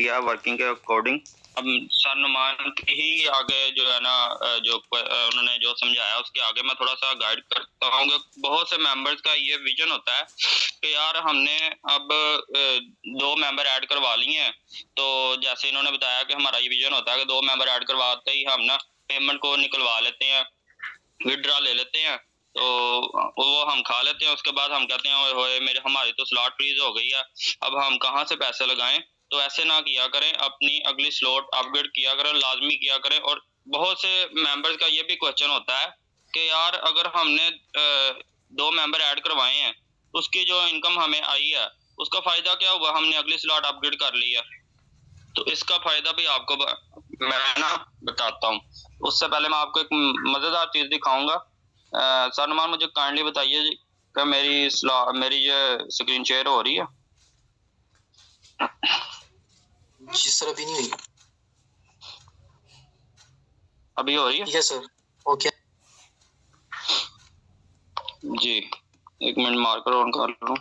किया वर्किंग के अकॉर्डिंग। अब सर नुमान के ही आगे जो है ना जो उन्होंने जो समझाया उसके आगे मैं थोड़ा सा गाइड करता हूँ। बहुत से मेंबर्स का ये विजन होता है कि यार हमने अब 2 मेंबर ऐड करवा लिए हैं, तो जैसे इन्होंने बताया कि हमारा ये विजन होता है कि 2 मेंबर ऐड करवाते ही हम ना पेमेंट को निकलवा लेते हैं, विड्रॉ ले लेते हैं, तो वो हम खा लेते हैं। उसके बाद हम कहते हैं ओए होए मेरे हमारी तो स्लॉट फ्रीज हो गई है, अब हम कहाँ से पैसे लगाएं। तो ऐसे ना किया करें, अपनी अगली स्लॉट अपग्रेड किया करें, लाजमी किया करें। और बहुत से मेंबर्स का ये भी क्वेश्चन होता है कि यार अगर हमने 2 मेंबर ऐड करवाए हैं, उसकी जो इनकम हमें आई है उसका फायदा क्या हुआ, हमने अगली स्लॉट अपग्रेड कर लिया। तो इसका फायदा भी आपको मैं ना बताता हूँ। उससे पहले मैं आपको एक मजेदार चीज दिखाऊंगा। सर नुमान मुझे काइंडली बताइए जी कि मेरी ये स्क्रीन शेयर हो रही है? जी सर अभी नहीं हुई। अभी हो रही है? ठीक है सर। ओके जी, एक मिनट मार्कर ऑन कर लूं।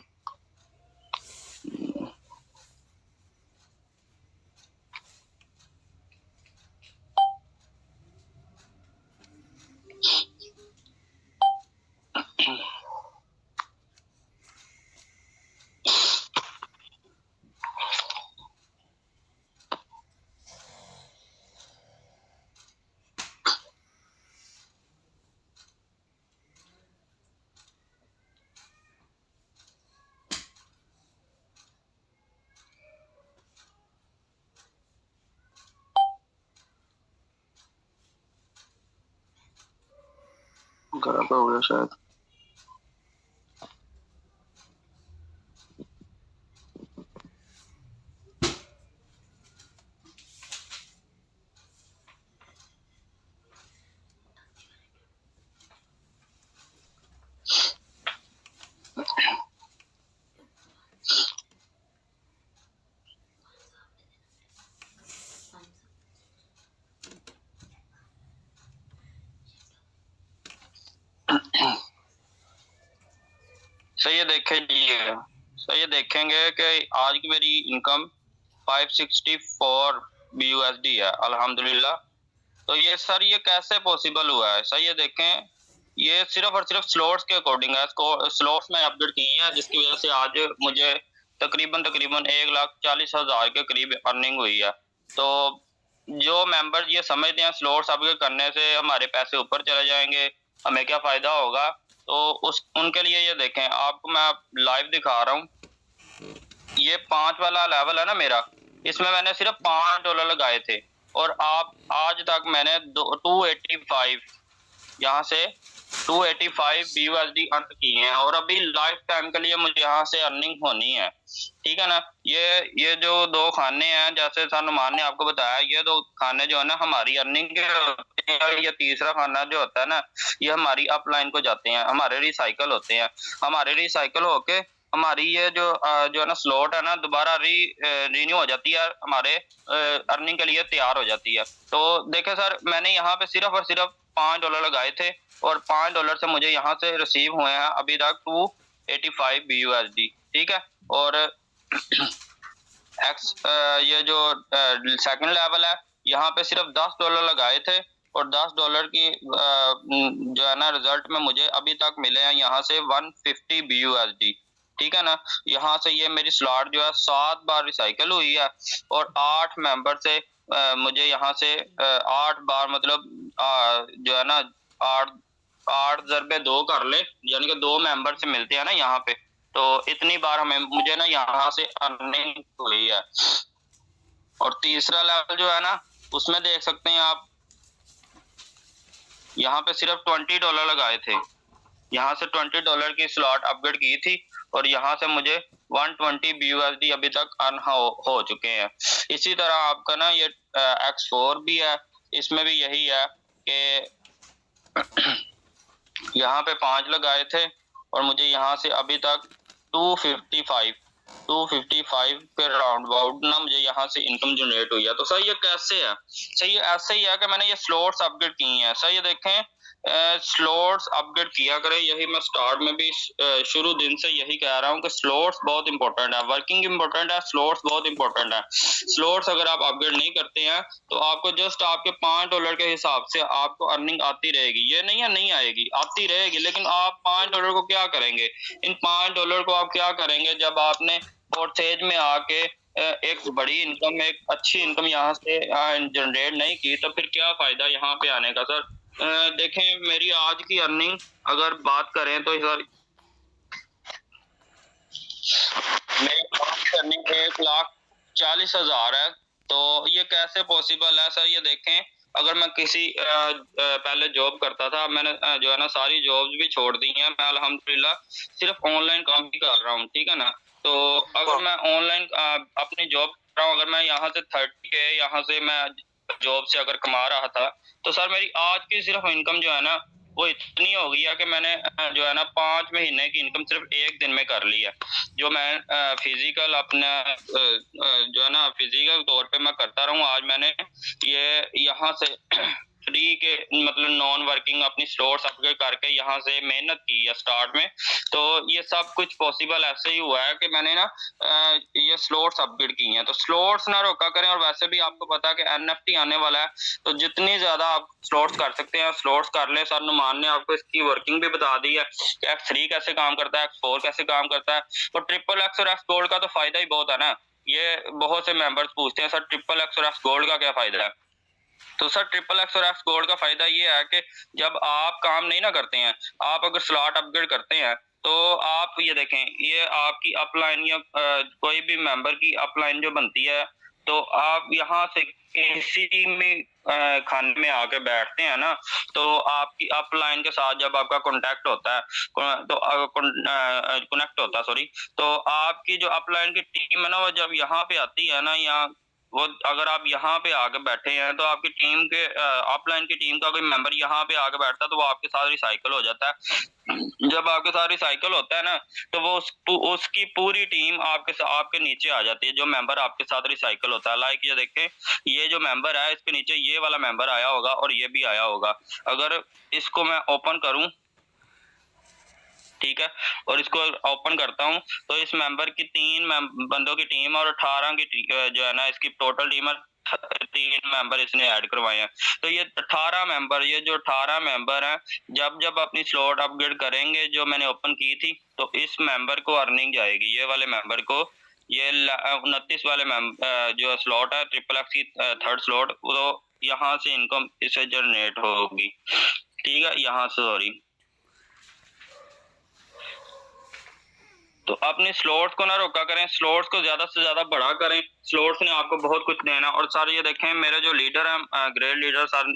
गलत हो गया शायद। सही है, देखेंगे सही है, देखेंगे कि आज की मेरी इनकम 564 BUSD है अल्हम्दुलिल्लाह। तो ये सर ये कैसे पॉसिबल हुआ है? सही है, देखें ये सिर्फ और सिर्फ स्लॉट्स के अकॉर्डिंग है। स्लॉट्स में अपडेट किए हैं जिसकी वजह से आज मुझे तकरीबन 1,40,000 के करीब अर्निंग हुई है। तो जो मेंबर ये समझते हैं स्लॉट्स अपग्रेड करने से हमारे पैसे ऊपर चले जाएंगे, हमें क्या फायदा होगा, तो उस उनके लिए ये देखें, आपको मैं लाइव दिखा रहा हूँ। ये 5 वाला लेवल है ना मेरा, इसमें मैंने सिर्फ $5 लगाए थे और आप आज तक मैंने 285 यहाँ से 285 BUSD अर्न किए हैं और अभी लाइफ टाइम के लिए मुझे यहाँ से अर्निंग होनी है। ठीक है ना? ये जो 2 खाने हैं जैसे सनुमान ने आपको बताया, ये 2 खाने जो है ना हमारी अर्निंग के होते हैं। ये तीसरा खाना जो होता है ना ये हमारी अपलाइन को जाते हैं, हमारे रिसाइकल होते हैं। हमारे रिसाइकल होके हमारी ये जो है ना स्लॉट है ना दोबारा रिन्यू हो जाती है, हमारे अर्निंग के लिए तैयार हो जाती है। तो देखे सर मैंने यहाँ पे सिर्फ और सिर्फ $5 लगाए थे और $5 से मुझे यहाँ से रिसीव हुए हैं अभी तक 285 BUSD। ठीक है? और ये जो सेकंड लेवल है यहाँ पे सिर्फ $10 लगाए थे और $10 की जो है ना रिजल्ट में मुझे अभी तक मिले हैं यहाँ से 150 BUSD। ठीक है ना? यहाँ से ये मेरी स्लॉट जो है 7 बार रिसाइकल हुई है और 8 मेंबर से मुझे यहाँ से 8 बार मतलब जो है ना 8 ज़रबे 2 कर ले, यानी कि 2 मेंबर से मिलते हैं ना यहाँ पे, तो इतनी बार मुझे ना यहाँ से अर्निंग हुई है। और तीसरा लेवल जो है ना उसमें देख सकते हैं आप, यहाँ पे सिर्फ $20 लगाए थे, यहाँ से $20 की स्लॉट अपग्रेड की थी और यहाँ से मुझे 120 BUSD अभी तक अर्न हो चुके हैं। इसी तरह आपका ना ये X4 भी है, इसमें भी यही है कि यहाँ पे 5 लगाए थे और मुझे यहाँ से अभी तक 255 के राउंड अबाउट ना मुझे यहाँ से इनकम जनरेट हुई है। तो सर ये कैसे है? सही ऐसे ही है कि मैंने ये स्लॉट्स अपग्रेड की हैं। सर ये देखें स्लॉट्स अपग्रेड किया करें। यही मैं स्टार्ट में भी शुरू दिन से यही कह रहा हूँ कि स्लॉट्स बहुत इंपॉर्टेंट है, वर्किंग इंपॉर्टेंट है, स्लॉट्स बहुत इंपॉर्टेंट है। स्लॉट्स अगर आप अपग्रेड नहीं करते हैं तो आपको जस्ट आपके $5 के हिसाब से आपको अर्निंग आती रहेगी। ये नहीं है नहीं आएगी, आती रहेगी, लेकिन आप $5 को क्या करेंगे? इन $5 को आप क्या करेंगे जब आपने फोर्थ में आके एक बड़ी इनकम, एक अच्छी इनकम यहाँ से जनरेट नहीं की, तो फिर क्या फायदा यहाँ पे आने का सर? देखें, मेरी आज की अर्निंग अगर बात करें तो सर मेरी आज की अर्निंग 1,40,000 है। तो ये कैसे पॉसिबल है सर? ये देखें, अगर मैं किसी पहले जॉब करता था, मैंने जो है ना सारी जॉब्स भी छोड़ दी हैं, मैं अल्हम्दुलिल्लाह सिर्फ ऑनलाइन काम ही कर रहा हूँ, ठीक है ना। तो अगर मैं ऑनलाइन अपनी जॉब कर रहा हूँ, अगर मैं यहाँ से 30K यहाँ से मैं जॉब से अगर कमा रहा था, तो सर मेरी आज की सिर्फ इनकम जो है ना वो इतनी हो गई है कि मैंने जो है ना 5 महीने की इनकम सिर्फ एक दिन में कर ली है। जो मैं फिजिकल अपना जो है ना फिजिकल तौर पे मैं करता रहूं, आज मैंने ये यहाँ से फ्री के मतलब नॉन वर्किंग अपनी स्टोर्स अपग्रेड करके यहाँ से मेहनत की है स्टार्ट में। तो ये सब कुछ पॉसिबल ऐसे ही हुआ है कि मैंने ना ये स्लॉट्स अपग्रेड की हैं। तो स्लॉट्स ना रोका करें, और वैसे भी आपको पता है कि NFT आने वाला है, तो जितनी ज्यादा आप स्लॉट्स कर सकते हैं स्लॉट्स कर ले। सर नुमान ने आपको इसकी वर्किंग भी बता दी है कि X3 कैसे काम करता है, X4 कैसे काम करता है। तो XXX और X गोल्ड का तो फायदा ही बहुत है ना। ये बहुत से मेंबर्स पूछते हैं सर XXX और X गोल्ड का क्या फायदा है? तो सर XXX और X गोल्ड का फायदा ये है कि जब आप काम नहीं ना करते हैं, आप अगर स्लॉट अपग्रेड करते हैं, तो आप ये देखें, ये आपकी अपलाइन या कोई भी मेंबर की अपलाइन जो बनती है, तो आप यहाँ से किसी में खाने में आके बैठते हैं ना, तो आपकी अपलाइन के साथ जब आपका कॉन्टेक्ट होता है, तो कनेक्ट होता है, सॉरी, तो आपकी जो अपलाइन की टीम है ना, वो जब यहाँ पे आती है ना, यहाँ वो अगर आप यहाँ पे आके बैठे हैं, तो आपकी टीम के अपलाइन की टीम का कोई मेंबर यहाँ पे आके बैठता है, तो वो आपके साथ रिसाइकल हो जाता है। जब आपके साथ रिसाइकल होता है ना, तो वो उसकी पूरी टीम आपके नीचे आ जाती है, जो मेंबर आपके साथ रिसाइकल होता है। लाइक ये देखें, ये जो मेंबर है इसके नीचे ये वाला मेंबर आया होगा और ये भी आया होगा। अगर इसको मैं ओपन करूं, ठीक है, और इसको ओपन करता हूं, तो इस मेंबर की 3 बंदों की टीम और 18 की जो है ना इसकी टोटल टीम है, 3 मेंबर इसने ऐड करवाए हैं। तो ये 18 मेंबर, ये जो 18 मेंबर हैं, जब जब अपनी स्लॉट अपग्रेड करेंगे जो मैंने ओपन की थी, तो इस मेंबर को अर्निंग जाएगी, ये वाले मेंबर को, ये 29 वाले जो स्लॉट है XXX की थर्ड स्लॉट, तो यहाँ से इनकम इसे जनरेट होगी, ठीक है, यहाँ से, सॉरी। तो अपने स्लॉट्स को ना रोका करें, स्लॉट्स को ज्यादा से ज्यादा बड़ा करें, स्लॉट्स ने आपको बहुत कुछ देना। और सर ये देखें, मेरे जो लीडर हैं, ग्रेड लीडर सर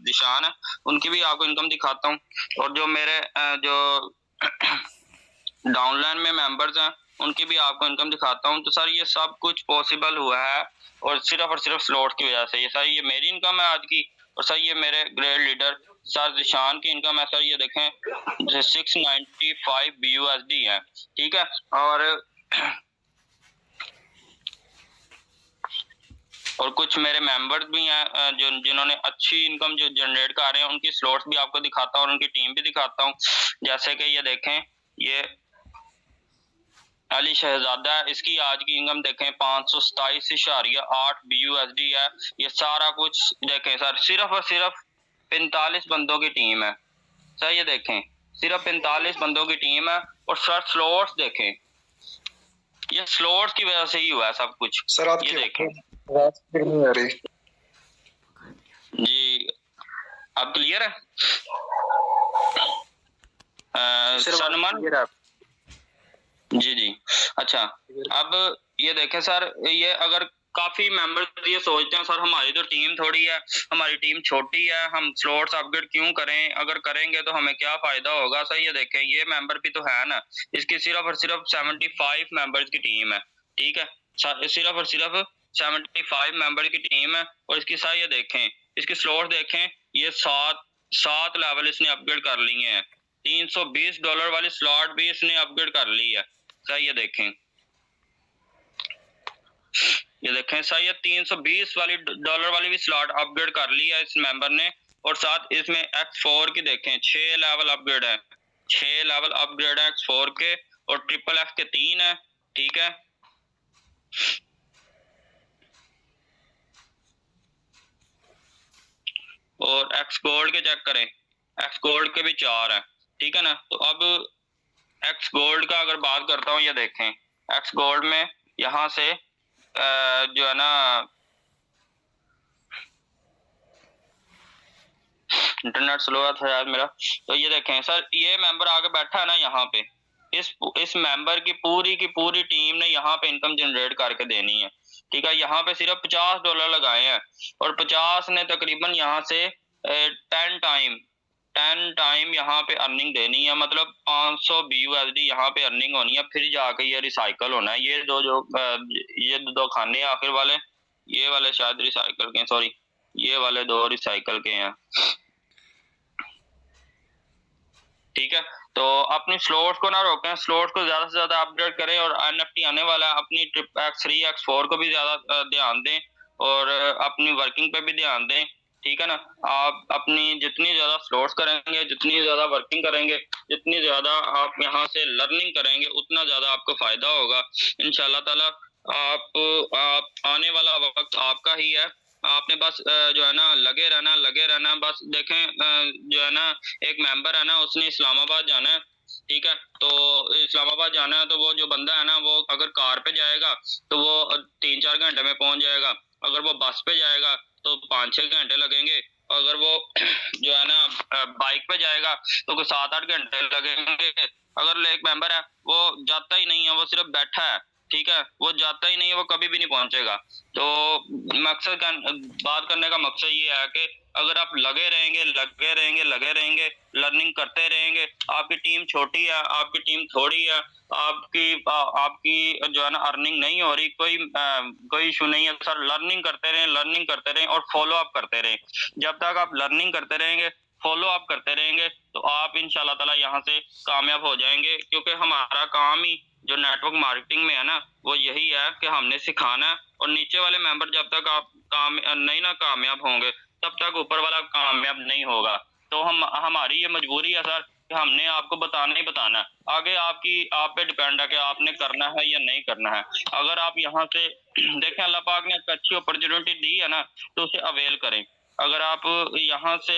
दिशान है, उनकी भी आपको इनकम दिखाता हूँ। और जो मेरे जो डाउनलाइन में मेंबर्स हैं, उनकी भी आपको इनकम दिखाता हूँ। तो सर ये सब कुछ पॉसिबल हुआ है और सिर्फ स्लॉट की वजह से। ये सर ये मेरी इनकम है आज की, और सर ये मेरे ग्रेड लीडर सर दिशान की इनकम है। सर ये देखें 695 BUSD है, ठीक है। और कुछ मेरे मेंबर्स भी हैं जो जिन्होंने अच्छी इनकम जो जनरेट कर रहे हैं, उनकी स्लॉट्स भी आपको दिखाता हूँ और उनकी टीम भी दिखाता हूँ। जैसे कि ये देखें, ये अली शहजादा, इसकी आज की इनकम देखें 527.8 BUSD है। ये सारा कुछ देखें सर, सिर्फ और सिर्फ 45 बंदों की टीम है सर। ये देखें, सिर्फ 45 बंदों की टीम है। और सर स्लॉट्स देखें, ये स्लॉट्स की वजह से ही हुआ है सब कुछ सर। आप ये देखें नहीं आ रही जी, अब क्लियर है सलमान जी जी। अच्छा, अब ये देखें सर, ये अगर काफी मेंबर्स ये सोचते हैं सर हमारी तो टीम थोड़ी है, हमारी टीम छोटी है, हम स्लॉट्स अपग्रेड क्यों करें, अगर करेंगे तो हमें क्या फायदा होगा। सर ये देखें, ये मेंबर भी तो है ना, इसकी सिर्फ और सिर्फ 75 मेंबर्स की टीम है, ठीक है, सिर्फ और सिर्फ 75 मेंबर की टीम है। और इसकी सर ये देखें, इसकी स्लॉट देखें, ये 7 लेवल इसने अपग्रेड कर लिए हैं। $320 वाली स्लॉट भी इसने अपग्रेड कर ली है सर। ये देखें, ये देखें सर, ये $320 वाली भी स्लॉट अपग्रेड कर ली है इस मेंबर ने। और साथ इसमें X4 की देखें 6 लेवल अपग्रेड है, 6 लेवल अपग्रेड है X4 के, और ट्रिपल X के 3 है, ठीक है। और X गोल्ड के चेक करें, X गोल्ड के भी 4 है, ठीक है ना। तो अब X गोल्ड का अगर बात करता हूँ, ये देखें X गोल्ड में यहाँ से जो है ना इंटरनेट स्लो था यार मेरा, तो ये देखें सर, ये मेंबर आके बैठा है ना यहाँ पे, इस मेंबर की पूरी टीम ने यहाँ पे इनकम जनरेट करके देनी है, ठीक है। यहाँ पे सिर्फ $50 लगाए हैं और 50 ने तकरीबन यहाँ से 10 टाइम यहाँ पे अर्निंग देनी है, मतलब 500 BUSD यहाँ पे अर्निंग होनी है, फिर जाके ये रिसाइकल होना है। ये दो खाने आखिर वाले, ये वाले शायद रिसाइकल के, सॉरी ये वाले 2 रिसाइकल के हैं, ठीक है। तो अपनी स्लॉट्स को ना रोकें, स्लॉट्स को ज्यादा से ज्यादा अपग्रेड करें, और NFT आने वाला है, अपनी X3 X4 को भी ज्यादा ध्यान दें, और अपनी वर्किंग पे भी ध्यान दें, ठीक है ना। आप अपनी जितनी ज्यादा स्लॉट्स करेंगे, जितनी ज्यादा वर्किंग करेंगे, जितनी ज्यादा आप यहाँ से लर्निंग करेंगे, उतना ज्यादा आपको फायदा होगा इंशाल्लाह ताला। आप आने वाला वक्त आपका ही है, आपने बस जो है ना लगे रहना। बस देखें जो है ना एक मेंबर है ना, उसने इस्लामाबाद जाना है, ठीक है। तो इस्लामाबाद जाना है, तो वो जो बंदा है ना, वो अगर कार पे जाएगा तो वो 3-4 घंटे में पहुंच जाएगा, अगर वो बस पे जाएगा तो 5-6 घंटे लगेंगे, अगर वो जो है ना बाइक पे जाएगा तो कोई 7-8 घंटे लगेंगे। अगर एक मेंबर है वो जाता ही नहीं है, वो सिर्फ बैठा है, ठीक है, वो जाता ही नहीं है, वो कभी भी नहीं पहुंचेगा। तो मकसद बात करने का मकसद ये है कि अगर आप लगे रहेंगे, लर्निंग करते रहेंगे, आपकी टीम छोटी है, आपकी टीम थोड़ी है, आपकी जो है ना अर्निंग नहीं हो रही, कोई इशू नहीं है सर। लर्निंग करते रहें और फॉलो अप करते रहें। जब तक आप लर्निंग करते रहेंगे, फॉलो अप करते रहेंगे, तो आप इंशाल्लाह ताला यहाँ से कामयाब हो जाएंगे, क्योंकि हमारा काम ही जो नेटवर्क मार्केटिंग में है ना, वो यही है कि हमने सिखाना है, और नीचे वाले मेंबर जब तक आप कामयाब होंगे, तब तक ऊपर वाला कामयाब नहीं होगा। तो हमारी ये मजबूरी है सर कि हमने आपको बताना ही बताना है। आगे आप पे डिपेंड है कि आपने करना है या नहीं करना है। अगर आप यहाँ से देखें, अल्लाह पाक ने एक अच्छी अपॉर्चुनिटी दी है ना, तो उसे अवेल करें। अगर आप यहाँ से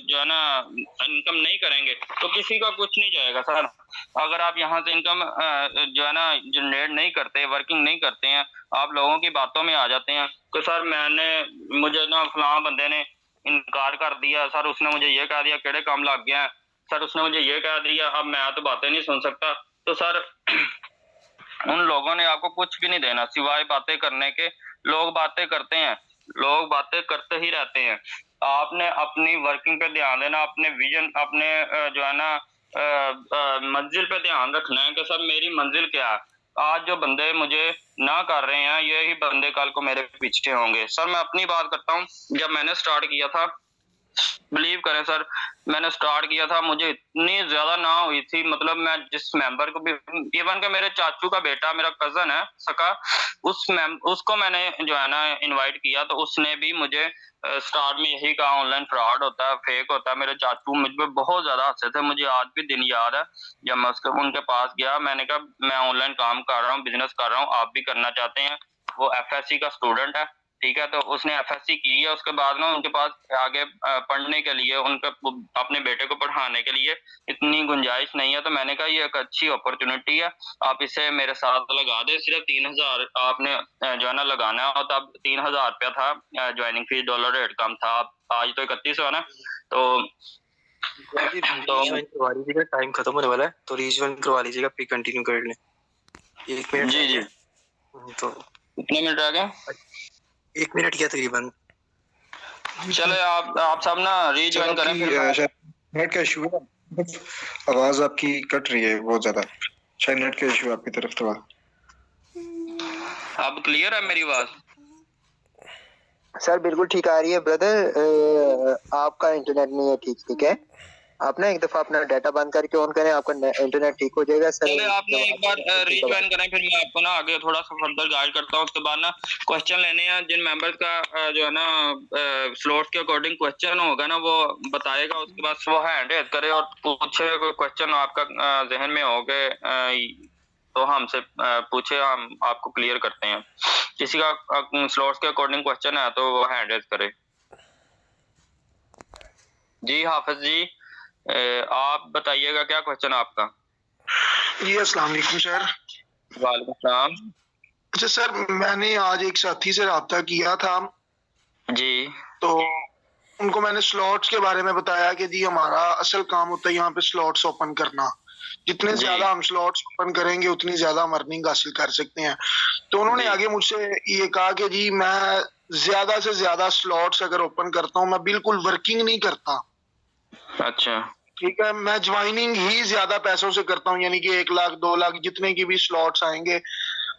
जो है ना इनकम नहीं करेंगे, तो किसी का कुछ नहीं जाएगा सर। अगर आप यहाँ से इनकम जो है ना जनरेट नहीं करते, वर्किंग नहीं करते हैं, आप लोगों की बातों में आ जाते हैं कि सर मुझे ना फलां बंदे ने इनकार कर दिया, सर उसने मुझे ये कह दिया, केड़े काम लग गया है, सर उसने मुझे ये कह दिया, अब मैं तो बातें नहीं सुन सकता। तो सर उन लोगों ने आपको कुछ भी नहीं देना सिवाय बातें करने के। लोग बातें करते हैं, लोग बातें करते ही रहते हैं। आपने अपनी वर्किंग पे ध्यान देना, अपने विजन, अपने जो है ना मंजिल पे ध्यान रखना है कि सर मेरी मंजिल क्या है। आज जो बंदे मुझे ना कर रहे हैं, यही बंदे कल को मेरे पीछे होंगे। सर मैं अपनी बात करता हूँ, जब मैंने स्टार्ट किया था, बिलीव करें सर, मैंने स्टार्ट किया था, मुझे इतनी ज्यादा ना हुई थी, मतलब मैं जिस मेंबर को भी, इवन के मेरे चाचू का बेटा, मेरा कजन है सका, उसको मैंने जो है ना इनवाइट किया, तो उसने भी मुझे स्टार्ट में यही कहा ऑनलाइन फ्रॉड होता है, फेक होता है। मेरे चाचू मुझ पे बहुत ज्यादा हंसे थे, मुझे आज भी दिन याद है जब मैं उनके पास गया, मैंने कहा मैं ऑनलाइन काम कर रहा हूँ, बिजनेस कर रहा हूँ, आप भी करना चाहते हैं। वो FSC का स्टूडेंट है, ठीक है। तो उसने FSC की है, उसके बाद में उनके पास आगे पढ़ने के लिए, उनके अपने बेटे को पढ़ाने के लिए इतनी गुंजाइश नहीं है। तो मैंने कहा ये एक अच्छी अपॉर्चुनिटी है, आप इसे मेरे साथ लगा दे। सिर्फ 3000 आपने जो है ना लगाना है, तब 3000 रुपया था ज्वाइनिंग फीस, डॉलर रेट कम था, आज तो 3100 है ना। करवा लीजिएगा, टाइम खत्म होने वाला है, तो रीजॉइन करवा लीजिएगा, फिर कंटिन्यू कर लें। 1 मिनट जी तो कितने मिनट रह गए? 1 मिनट किया तकरीबन। चले आप सब ना रीजॉइन करें फिर। नेट का इशू है, आवाज आपकी कट रही है बहुत ज्यादा, शायद नेट का इशू आपकी तरफ थोड़ा। अब क्लियर है मेरी आवाज? सर बिल्कुल ठीक आ रही है ब्रदर, आपका इंटरनेट नहीं है ठीक, ठीक है। आपने एक दफा अपना डाटा बंद करके ऑन करें, आपका इंटरनेट ठीक हो जाएगा सर। पहले आपने एक बार रीज्वाइन करें, फिर मैं आपको ना आगे थोड़ा सा फर्दर गाइड करता हूँ। उसके बाद ना क्वेश्चन लेने हैं, जिन मेंबर्स का जो है ना स्लॉट के अकॉर्डिंग क्वेश्चन होगा ना वो बताएगा। उसके बाद वो हैंड रेज करे और पूछे कोई क्वेश्चन आपका जहन में हो गए तो हमसे पूछे, हम आपको क्लियर करते हैं। किसी का स्लॉट्स के अकॉर्डिंग क्वेश्चन है तो वो हैंड रेज करे। जी हाफिज जी, आप बताइएगा क्या क्वेश्चन आपका। जी अस्सलाम वालेकुम सर। वालेकुम सलाम। अच्छा सर, मैंने आज एक साथी से रब्ता किया था जी, तो उनको मैंने स्लॉट्स के बारे में बताया कि जी हमारा असल काम होता है यहाँ पे स्लॉट्स ओपन करना। जितने जी। ज्यादा हम स्लॉट्स ओपन करेंगे उतनी ज्यादा हम अर्निंग हासिल कर सकते हैं। तो उन्होंने जी। आगे मुझसे ये कहा कि जी मैं ज्यादा से ज्यादा स्लॉट्स अगर ओपन करता हूँ, मैं बिल्कुल वर्किंग नहीं करता। अच्छा, ठीक है, मैं ज्वाइनिंग ही ज्यादा पैसों से करता हूँ, यानी कि 1 लाख 2 लाख जितने की भी स्लॉट्स आएंगे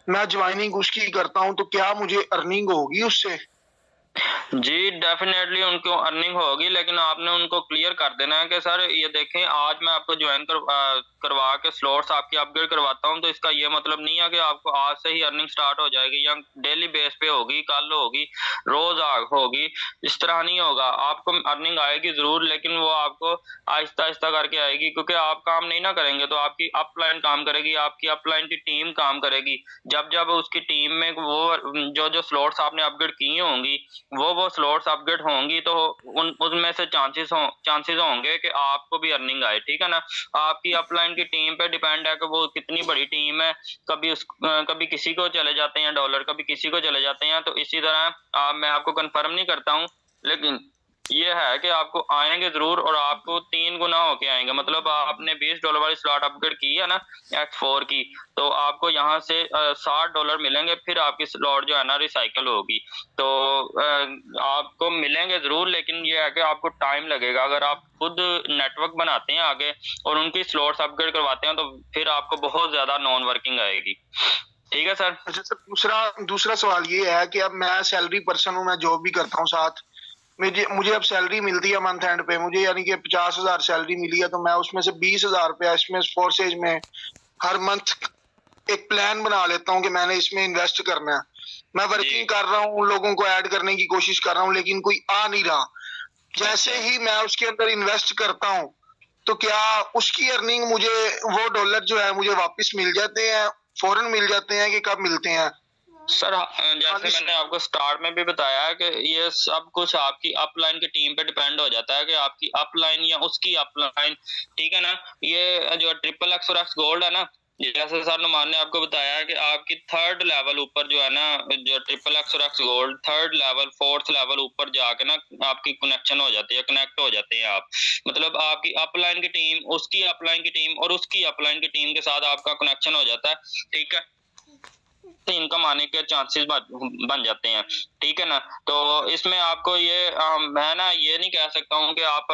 मैं ज्वाइनिंग उसकी करता हूँ। तो क्या मुझे अर्निंग होगी उससे? जी डेफिनेटली उनको अर्निंग होगी, लेकिन आपने उनको क्लियर कर देना है कि सर ये देखें आज मैं आपको ज्वाइन करवा के स्लॉट्स आपकी अपग्रेड करवाता हूं, तो इसका ये मतलब नहीं है कि आपको आज से ही अर्निंग स्टार्ट हो जाएगी या डेली बेस पे होगी, कल होगी, रोज होगी। इस तरह नहीं होगा। आपको अर्निंग आएगी जरूर, लेकिन वो आपको आहिस्ता आहिस्ता करके आएगी, क्योंकि आप काम नहीं ना करेंगे तो आपकी अपलाइन काम करेगी, आपकी अपलाइन की टीम काम करेगी। जब जब उसकी टीम में वो जो स्लॉट्स आपने अपग्रेड की होंगी वो स्लॉट्स अपग्रेड होंगी तो उनमें से चांसेस होंगे कि आपको भी अर्निंग आए। ठीक है ना। आपकी अपलाइन की टीम पे डिपेंड है कि वो कितनी बड़ी टीम है। कभी किसी को चले जाते हैं डॉलर, कभी किसी को चले जाते हैं। तो इसी तरह मैं आपको कंफर्म नहीं करता हूँ, लेकिन ये है कि आपको आएंगे जरूर और आपको 3 गुना होके आएंगे। मतलब आपने $20 वाली स्लॉट अपग्रेड की है ना X4 की, तो आपको यहाँ से $60 मिलेंगे, फिर आपकी स्लॉट जो है ना रिसाइकल होगी। तो आपको मिलेंगे जरूर, लेकिन ये है कि आपको टाइम लगेगा। अगर आप खुद नेटवर्क बनाते हैं आगे और उनकी स्लॉट्स अपग्रेड करवाते हैं तो फिर आपको बहुत ज्यादा नॉन वर्किंग आएगी। ठीक है सर। अच्छा सर, दूसरा सवाल ये है कि अब मैं सैलरी पर्सन हूँ, मैं जॉब भी करता हूँ साथ। मुझे अब सैलरी मिलती है मंथ एंड पे, मुझे यानी कि 50,000 सैलरी मिली है, तो मैं उसमें से 20,000 रुपया इसमें फोर्सेज में हर मंथ एक प्लान बना लेता हूँ कि मैंने इसमें इन्वेस्ट करना है। मैं वर्किंग कर रहा हूँ, लोगों को ऐड करने की कोशिश कर रहा हूँ, लेकिन कोई आ नहीं रहा। जैसे ही मैं उसके अंदर इन्वेस्ट करता हूँ तो क्या उसकी अर्निंग मुझे, वो डॉलर जो है मुझे वापस मिल जाते हैं, फौरन मिल जाते हैं कि कब मिलते हैं? सर जैसे मैंने आपको स्टार्ट में भी बताया है कि ये सब कुछ आपकी अपलाइन की टीम पे डिपेंड हो जाता है कि आपकी अपलाइन या उसकी अपलाइन। ठीक है ना। ये जो XXX और X गोल्ड है ना, जैसे सर नुमान ने आपको बताया है कि आपकी 3rd लेवल ऊपर जो है ना, जो XXX और X gold 3rd level 4th level ऊपर जाके ना आपकी कनेक्शन हो जाती है, कनेक्ट हो जाते हैं आप। मतलब आपकी अपलाइन की टीम, उसकी अपलाइन की टीम और उसकी अपलाइन की टीम के साथ आपका कनेक्शन हो जाता है। ठीक है। इनकम आने के चांसेस बन जाते हैं। ठीक है ना। तो इसमें आपको ये मैं ना ये नहीं कह सकता हूँ कि आप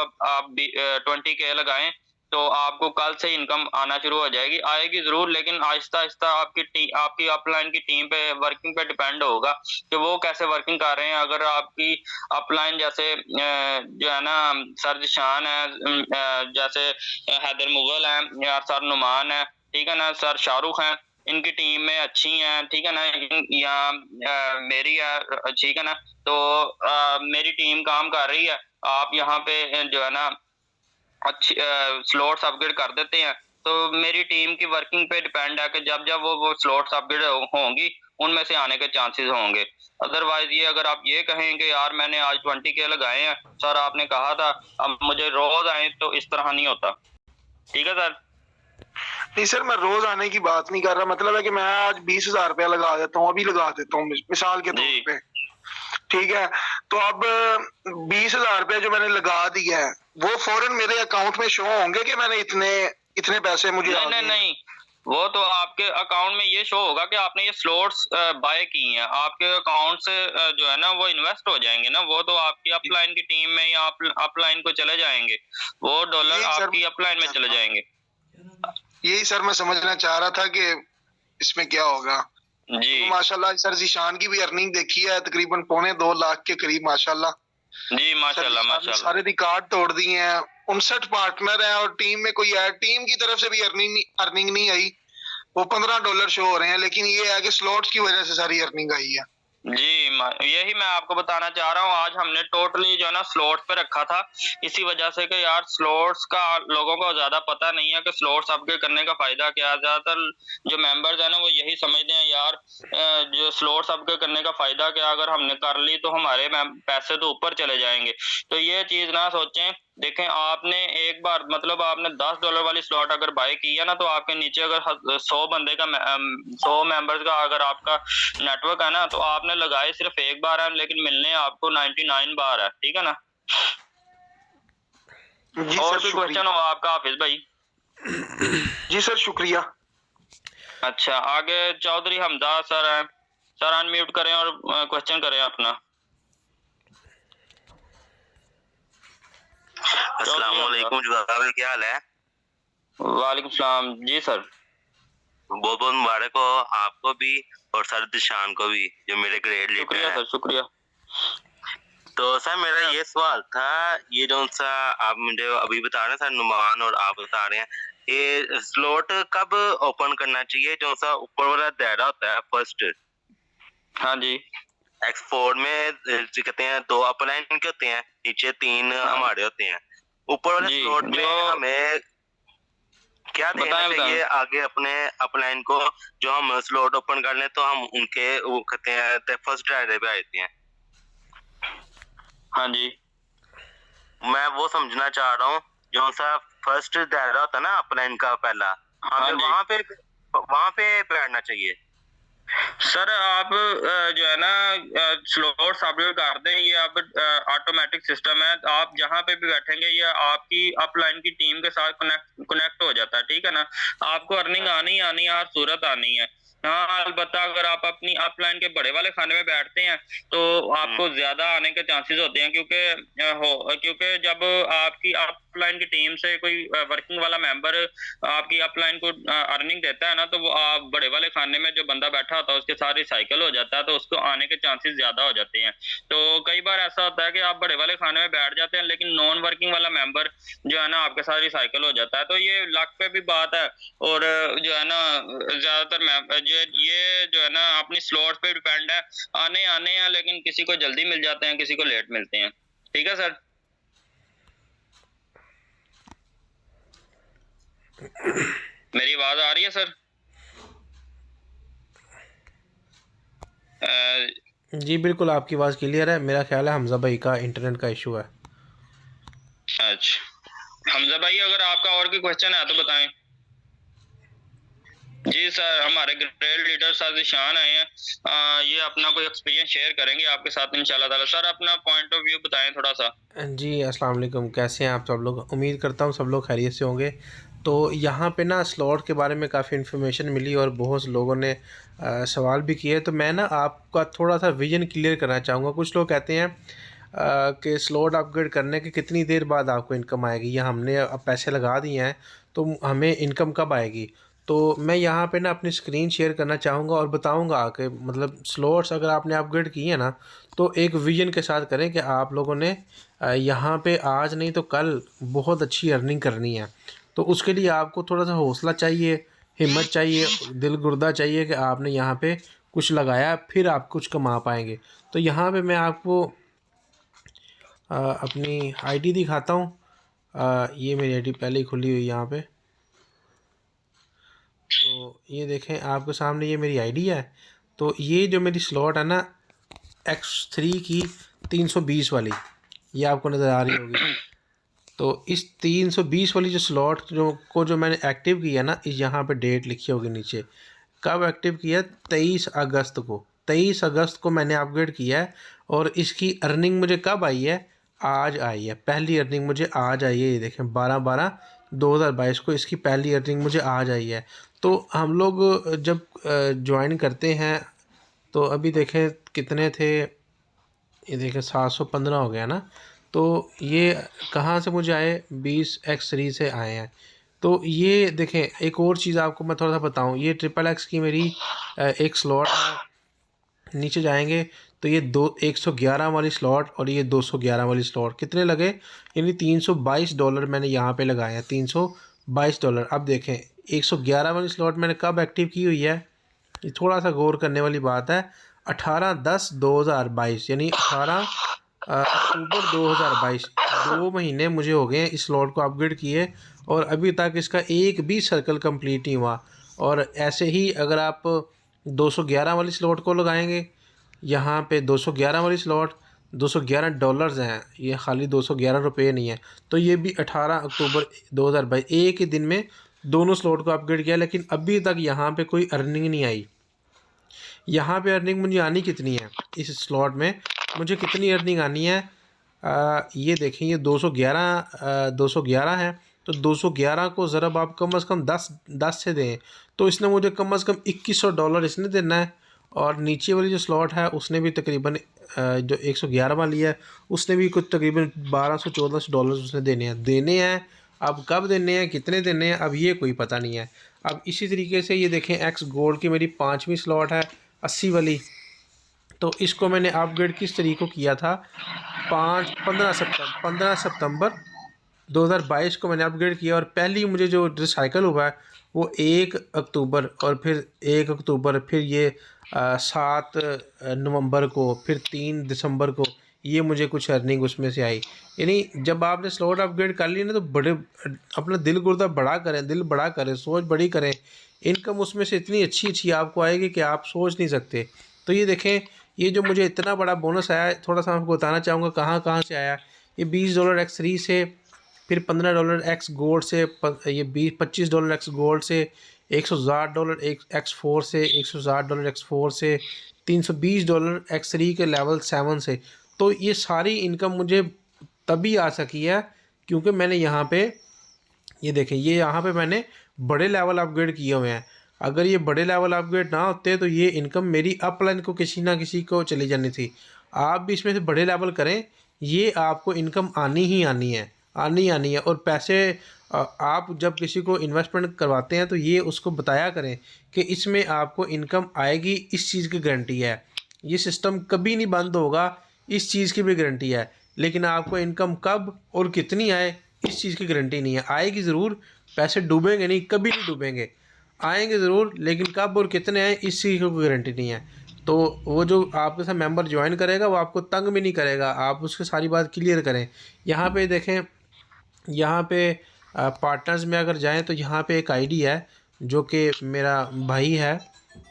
20K लगाएं तो आपको कल से इनकम आना शुरू हो जाएगी। आएगी जरूर, लेकिन आहिस्ता आहिस्ता आपकी अपलाइन की टीम पे वर्किंग पे डिपेंड होगा कि वो कैसे वर्किंग कर रहे हैं। अगर आपकी अपलाइन जैसे जो है ना सर जिशान है, जैसे हैदर मुगल है या सर नुमान है, ठीक है ना, सर शाहरुख है, इनकी टीम में अच्छी हैं। ठीक है ना। या मेरी है, ठीक है ना। तो मेरी टीम काम कर रही है, आप यहाँ पे जो है ना अच्छी स्लॉट्स अपग्रेड कर देते हैं, तो मेरी टीम की वर्किंग पे डिपेंड है कि जब जब वो स्लॉट्स अपग्रेड होंगी उनमें से आने के चांसेस होंगे। अदरवाइज ये अगर आप ये कहें कि यार मैंने आज 20K लगाए हैं सर, आपने कहा था अब मुझे रोज आए, तो इस तरह नहीं होता। ठीक है सर। नहीं सर, मैं रोज आने की बात नहीं कर रहा। मतलब है कि मैं आज 20,000 रुपया लगा देता हूँ, अभी लगा देता हूँ मिसाल के तौर पे। ठीक है, तो अब 20,000 रुपया जो मैंने लगा दिया है वो फौरन मेरे अकाउंट में शो होंगे कि मैंने इतने पैसे मुझे नहीं, वो तो आपके अकाउंट में ये शो होगा कि आपने ये स्लॉट्स बाय की हैं। आपके अकाउंट से जो है ना वो इन्वेस्ट हो जाएंगे ना, वो तो आपकी अपलाइन की टीम में या अपलाइन को चले जाएंगे, वो डॉलर आपकी अपलाइन में चले जाएंगे। यही सर मैं समझना चाह रहा था कि इसमें क्या होगा। जी तो माशाल्लाह सर जिशान की भी अर्निंग देखी है तकरीबन 2.25 लाख के करीब। माशाल्लाह जी, माशाल्लाह माशाल्लाह। सारे रिकॉर्ड तोड़ दिए हैं। 59 पार्टनर हैं और टीम में कोई है, टीम की तरफ से भी अर्निंग नहीं आई, वो $15 शो हो रहे हैं, लेकिन ये है कि स्लॉट्स की वजह से सारी अर्निंग आई है। जी यही मैं आपको बताना चाह रहा हूँ। आज हमने टोटली जो है ना स्लॉट पे रखा था, इसी वजह से कि यार स्लॉट्स का लोगों को ज्यादा पता नहीं है कि स्लॉट्स अपग्रेड करने का फायदा क्या है। ज्यादातर जो मेंबर्स है ना वो यही समझते हैं यार जो स्लॉट्स अपग्रेड करने का फायदा क्या, अगर हमने कर ली तो हमारे पैसे तो ऊपर चले जाएंगे। तो ये चीज ना सोचें। देखें आपने एक बार मतलब आपने $10 वाली स्लॉट अगर बाय की है ना, तो आपके नीचे अगर 100 बंदे का 100 मेंबर्स का अगर आपका नेटवर्क है ना, तो आपने लगाए सिर्फ एक बार है, लेकिन मिलने आपको 99 बार है। ठीक है ना। जी और सर, कोई क्वेश्चन हो आपका हाफिज भाई? जी सर शुक्रिया। अच्छा आगे चौधरी हमदा सर हैं, सर अनम्यूट करें और क्वेश्चन करें अपना। अस्सलाम वालेकुम जुगार, क्या हाल है? वालेकुम सलाम। जी सर बहुत बहुत मुबारक हो आपको भी और सर दिशान को भी जो मेरे ग्रेड लीडर शुक्रिया है। सर शुक्रिया। तो सर मेरा ये सवाल था, ये जो सा आप मुझे अभी बता रहे हैं सर, नुमान और आप बता रहे हैं, ये स्लॉट कब ओपन करना चाहिए? जो सा ऊपर वाला दायरा होता है फर्स्ट, हाँ जी एक्सपोर्ट में कहते हैं 2 अपलाइन के होते हैं, नीचे 3 हाँ। हमारे होते हैं। ऊपर वाले जी, स्लॉट में जो- हमें क्या देना बताएं, चाहिए बताएं। आगे अपने अपलाइन को? जो हम स्लॉट ओपन कर लें तो हम उनके वो कहते हैं फर्स्ट दायरे पे आते हैं। हाँ जी मैं वो समझना चाह रहा हूँ, जो सा फर्स्ट दायरा होता है ना अपलाइन का पहला, हाँ हमें जी। वहां पे बैठना चाहिए। सर आप जो है ना स्लॉट्स अपडेट कर दें, ये अब ऑटोमेटिक सिस्टम है। आप जहाँ पे भी बैठेंगे ये आपकी अपलाइन की टीम के साथ कनेक्ट हो जाता है। ठीक है ना। आपको अर्निंग आनी आनी है, हर सूरत आनी है। हाँ अलबत्ता अगर आप अपनी अपलाइन के बड़े वाले खाने में बैठते हैं तो आपको ज्यादा आने के चांसेस होते हैं, क्योंकि जब आपकी अपलाइन की टीम से कोई वर्किंग वाला मेंबर आपकी अपलाइन को अर्निंग देता है ना, तो वो आप बड़े वाले खाने में जो बंदा बैठा होता है उसके साथ रिसाइकल हो जाता है, तो उसको आने के चांसेस ज्यादा हो जाते हैं। तो कई बार ऐसा होता है कि आप बड़े वाले खाने में बैठ जाते हैं लेकिन नॉन वर्किंग वाला मेंबर जो है ना आपके साथ रिसाइकल हो जाता है। तो ये लक पे भी बात है, और जो है ना ज्यादातर ये जो है ना अपनी स्लॉट पे डिपेंड है। आने हैं लेकिन किसी को जल्दी मिल जाते हैं, किसी को लेट मिलते हैं। ठीक है सर। मेरी आवाज आ रही है सर? जी बिल्कुल आपकी आवाज़ क्लियर है। मेरा ख्याल है हमजा भाई का इंटरनेट का इशू है। अच्छा हमजा भाई अगर आपका और कोई क्वेश्चन है तो बताएं। जी सर हमारे ग्रेड लीडर सर जिशान आए हैं, ये अपना कोई एक्सपीरियंस शेयर करेंगे आपके साथ इंशाल्लाह ताला। सर अपना पॉइंट ऑफ व्यू बताएं थोड़ा सा। जी अस्सलाम वालेकुम, कैसे हैं आप सब लोग? उम्मीद करता हूँ सब लोग खैरियत से होंगे। तो यहाँ पे ना स्लॉट के बारे में काफ़ी इन्फॉर्मेशन मिली और बहुत से लोगों ने सवाल भी किए। तो मैं ना आपका थोड़ा सा विजन क्लियर करना चाहूँगा। कुछ लोग कहते हैं कि स्लॉट अपग्रेड करने के कितनी देर बाद आपको इनकम आएगी, या हमने अब पैसे लगा दिए हैं तो हमें इनकम कब आएगी। तो मैं यहाँ पे ना अपनी स्क्रीन शेयर करना चाहूँगा और बताऊँगा कि मतलब स्लॉट्स अगर आपने अपग्रेड किए हैं ना, तो एक विजन के साथ करें कि आप लोगों ने यहाँ पे आज नहीं तो कल बहुत अच्छी अर्निंग करनी है। तो उसके लिए आपको थोड़ा सा हौसला चाहिए, हिम्मत चाहिए, दिल गुर्दा चाहिए कि आपने यहाँ पे कुछ लगाया फिर आप कुछ कमा पाएंगे। तो यहाँ पे मैं आपको अपनी आईडी दिखाता हूँ। ये मेरी आईडी पहले ही खुली हुई यहाँ पे। तो ये देखें आपके सामने ये मेरी आईडी है। तो ये जो मेरी स्लॉट है ना X3 की 320 वाली, ये आपको नज़र आ रही होगी। तो इस 320 वाली जो स्लॉट जो मैंने एक्टिव किया ना, यहाँ पे डेट लिखी होगी नीचे, कब एक्टिव किया? 23 अगस्त को। 23 अगस्त को मैंने अपग्रेड किया है और इसकी अर्निंग मुझे कब आई है? आज आई है। पहली अर्निंग मुझे आज आई है। ये देखें 12/12/2022 को इसकी पहली अर्निंग मुझे आज आई है। तो हम लोग जब ज्वाइन करते हैं तो अभी देखें कितने थे, ये देखें 715 हो गया ना। तो ये कहाँ से मुझे आए? 20x3 से आए हैं। तो ये देखें एक और चीज़ आपको मैं थोड़ा सा बताऊं, ये XXX की मेरी एक स्लॉट है। नीचे जाएंगे तो ये 111 वाली स्लॉट और ये 211 वाली स्लॉट कितने लगे, यानी $322 मैंने यहाँ पे लगाए हैं, $322। अब देखें 111 वाली स्लॉट मैंने कब एक्टिव की हुई है, ये थोड़ा सा गौर करने वाली बात है। 18/10/2022 यानी 18 अक्टूबर 2022, 2 महीने मुझे हो गए हैं इस स्लॉट को अपग्रेड किए और अभी तक इसका एक भी सर्कल कंप्लीट नहीं हुआ। और ऐसे ही अगर आप 211 वाली स्लॉट को लगाएंगे, यहाँ पे 211 वाली स्लॉट $211 हैं, ये खाली 211 रुपये नहीं है। तो ये भी 18 अक्टूबर 2022 एक ही दिन में दोनों स्लॉट को अपग्रेड किया, लेकिन अभी तक यहाँ पे कोई अर्निंग नहीं आई। यहाँ पे अर्निंग मुझे आनी कितनी है, इस स्लॉट में मुझे कितनी अर्निंग आनी है, ये देखें ये 211 है। तो 211 को ज़रा आप कम से कम 10 से दें तो इसने मुझे कम से कम $2100 इसने देना है। और नीचे वाली जो स्लॉट है उसने भी तकरीबन जो 111 वाली है उसने भी कुछ तकरीबन $1200-1400 उसने देने हैं। अब कब देने हैं, कितने देने हैं, अब ये कोई पता नहीं है। अब इसी तरीके से ये देखें एक्स गोल्ड की मेरी 5वीं स्लॉट है 80 वाली, तो इसको मैंने अपग्रेड किस तरीके किया था, 15 सितंबर 2022 को मैंने अपग्रेड किया। और पहली मुझे जो रिसाइकल हुआ है वो 1 अक्टूबर और फिर 1 अक्टूबर, फिर ये 7 नवंबर को, फिर 3 दिसंबर को ये मुझे कुछ अर्निंग उसमें से आई। यानी जब आपने स्लॉट अपग्रेड कर ली ना तो बड़े अपना दिल गुर्दा बड़ा करें, सोच बड़ी करें, इनकम उसमें से इतनी अच्छी आपको आएगी कि आप सोच नहीं सकते। तो ये देखें ये जो मुझे इतना बड़ा बोनस आया है, थोड़ा सा आपको बताना चाहूँगा कहाँ से आया। ये $20 X3 से, फिर $15 एक्स गोल्ड से, ये $25 एक्स गोल्ड से, $160 X4 से, $160 X4 से, $320 X3 के लेवल 7 से। तो ये सारी इनकम मुझे तभी आ सकी है क्योंकि मैंने यहाँ पे ये देखें ये यहाँ पे मैंने बड़े लेवल अपग्रेड किए हुए हैं। अगर ये बड़े लेवल अपग्रेड ना होते तो ये इनकम मेरी अपलाइन को किसी ना किसी को चली जानी थी। आप भी इसमें से बड़े लेवल करें, ये आपको इनकम आनी ही आनी है। और पैसे आप जब किसी को इन्वेस्टमेंट करवाते हैं तो ये उसको बताया करें कि इसमें आपको इनकम आएगी, इस चीज़ की गारंटी है। ये सिस्टम कभी नहीं बंद होगा, इस चीज़ की भी गारंटी है। लेकिन आपको इनकम कब और कितनी आए इस चीज़ की गारंटी नहीं है। आएगी ज़रूर, पैसे डूबेंगे नहीं, कभी नहीं डूबेंगे, आएंगे ज़रूर, लेकिन कब और कितने आए इस चीज़ की कोई गारंटी नहीं है। तो वो जो आपके साथ मेंबर ज्वाइन करेगा वो आपको तंग भी नहीं करेगा, आप उसकी सारी बात क्लियर करें। यहाँ पे देखें, यहाँ पे पार्टनर्स में अगर जाएं तो यहाँ पे एक आईडी है जो कि मेरा भाई है,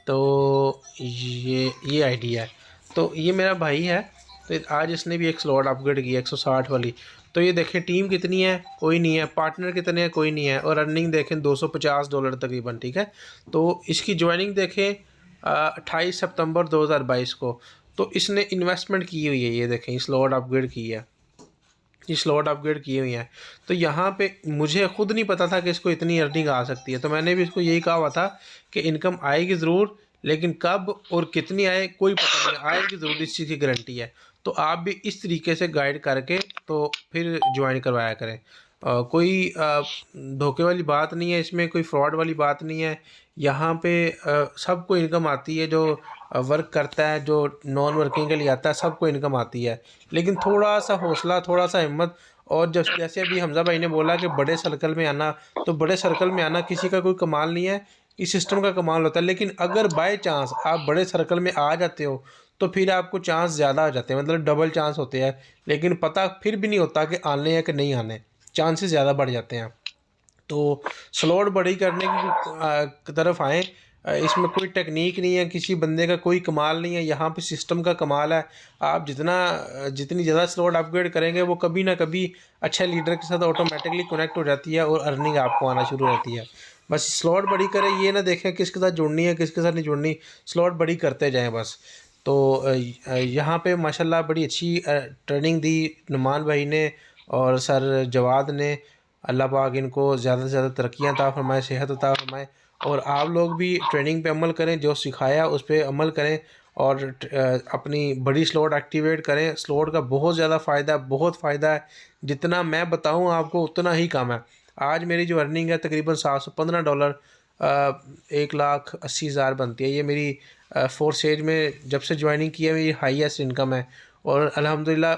तो ये आईडी है, तो ये मेरा भाई है। तो आज इसने भी एक स्लॉट अपग्रेड किया 160 वाली। तो ये देखें टीम कितनी है, कोई नहीं है, पार्टनर कितने हैं, कोई नहीं है, और अर्निंग देखें $250 तकरीबन, ठीक है। तो इसकी ज्वाइनिंग देखें 28 सितंबर 2022 को। तो इसने इन्वेस्टमेंट की हुई है, ये देखें स्लॉट अपग्रेड की है, ये स्लॉट अपग्रेड किए हुए हैं। तो यहाँ पे मुझे ख़ुद नहीं पता था कि इसको इतनी अर्निंग आ सकती है, तो मैंने भी इसको यही कहा हुआ था कि इनकम आएगी ज़रूर, लेकिन कब और कितनी आए कोई पता नहीं, आएगी ज़रूर, इस चीज़ की गारंटी है। तो आप भी इस तरीके से गाइड करके तो फिर ज्वाइन करवाया करें। कोई धोखे वाली बात नहीं है इसमें, कोई फ्रॉड वाली बात नहीं है। यहाँ पे सबको इनकम आती है, जो वर्क करता है, जो नॉन वर्किंग के लिए आता है, सबको इनकम आती है। लेकिन थोड़ा सा हौसला, थोड़ा सा हिम्मत, और जब जैसे अभी हमजा भाई ने बोला कि बड़े सर्कल में आना, तो बड़े सर्कल में आना किसी का कोई कमाल नहीं है, इस सिस्टम का कमाल होता है। लेकिन अगर बाय चांस आप बड़े सर्कल में आ जाते हो तो फिर आपको चांस ज़्यादा हो जाते हैं, मतलब डबल चांस होते हैं। लेकिन पता फिर भी नहीं होता कि आने हैं कि नहीं आने, चांसेस ज़्यादा बढ़ जाते हैं। तो स्लॉट बड़ी करने की तरफ आएँ, इसमें कोई टेक्निक नहीं है, किसी बंदे का कोई कमाल नहीं है, यहाँ पे सिस्टम का कमाल है। आप जितनी ज़्यादा स्लॉट अपग्रेड करेंगे वो कभी ना कभी अच्छे लीडर के साथ ऑटोमेटिकली कनेक्ट हो जाती है और अर्निंग आपको आना शुरू हो जाती है। बस स्लॉट बड़ी करें, ये ना देखें किसके साथ जुड़नी है किसके साथ नहीं जुड़नी, स्लॉट बड़ी करते जाएँ बस। तो यहाँ पे माशाल्लाह बड़ी अच्छी ट्रेनिंग दी नुमान भाई ने और सर जवाद ने। अल्लाह पाक इनको ज़्यादा से ज़्यादा तरक्कियाँ अता फरमाए, सेहत अता फरमाए। और आप लोग भी ट्रेनिंग पे अमल करें, जो सिखाया उस पर अमल करें और अपनी बड़ी स्लॉट एक्टिवेट करें। स्लॉट का बहुत ज़्यादा फ़ायदा है, जितना मैं बताऊँ आपको उतना ही कम है। आज मेरी जो अर्निंग है तकरीबन $715 1,80,000 बनती है। ये मेरी फोर्स एज में जब से ज्वाइनिंग की है मेरी हाईएस्ट इनकम है। और अल्हम्दुलिल्लाह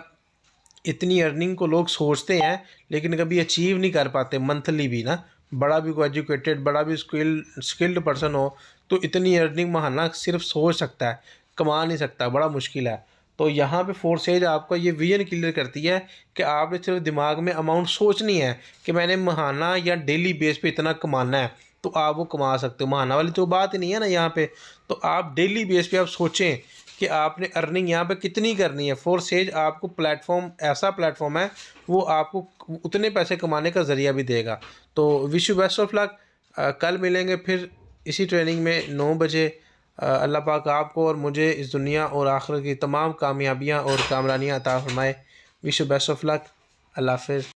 इतनी अर्निंग को लोग सोचते हैं लेकिन कभी अचीव नहीं कर पाते मंथली भी ना। बड़ा भी को एजुकेटेड, बड़ा भी स्किल्ड पर्सन हो तो इतनी अर्निंग महाना सिर्फ सोच सकता है, कमा नहीं सकता, बड़ा मुश्किल है। तो यहाँ पे फोर्स एज आपका ये विजन क्लियर करती है कि आपने सिर्फ दिमाग में अमाउंट सोचनी है कि मैंने महाना या डेली बेस पे इतना कमाना है, तो आप वो कमा सकते हो। महाना वाली तो बात ही नहीं है ना यहाँ पे। तो आप डेली बेस पे आप सोचें कि आपने अर्निंग यहाँ पे कितनी करनी है। फोर्स एज आपको प्लेटफॉर्म, ऐसा प्लेटफॉर्म है वो आपको उतने पैसे कमाने का ज़रिया भी देगा। तो wish you best of luck. कल मिलेंगे फिर इसी ट्रेनिंग में 9 बजे। अल्लाह पाक आपको और मुझे इस दुनिया और आखिरत की तमाम कामयाबियाँ और कामरानियाँ अता फरमाए। Wish you best of luck. अल्लाह हाफ़िज़।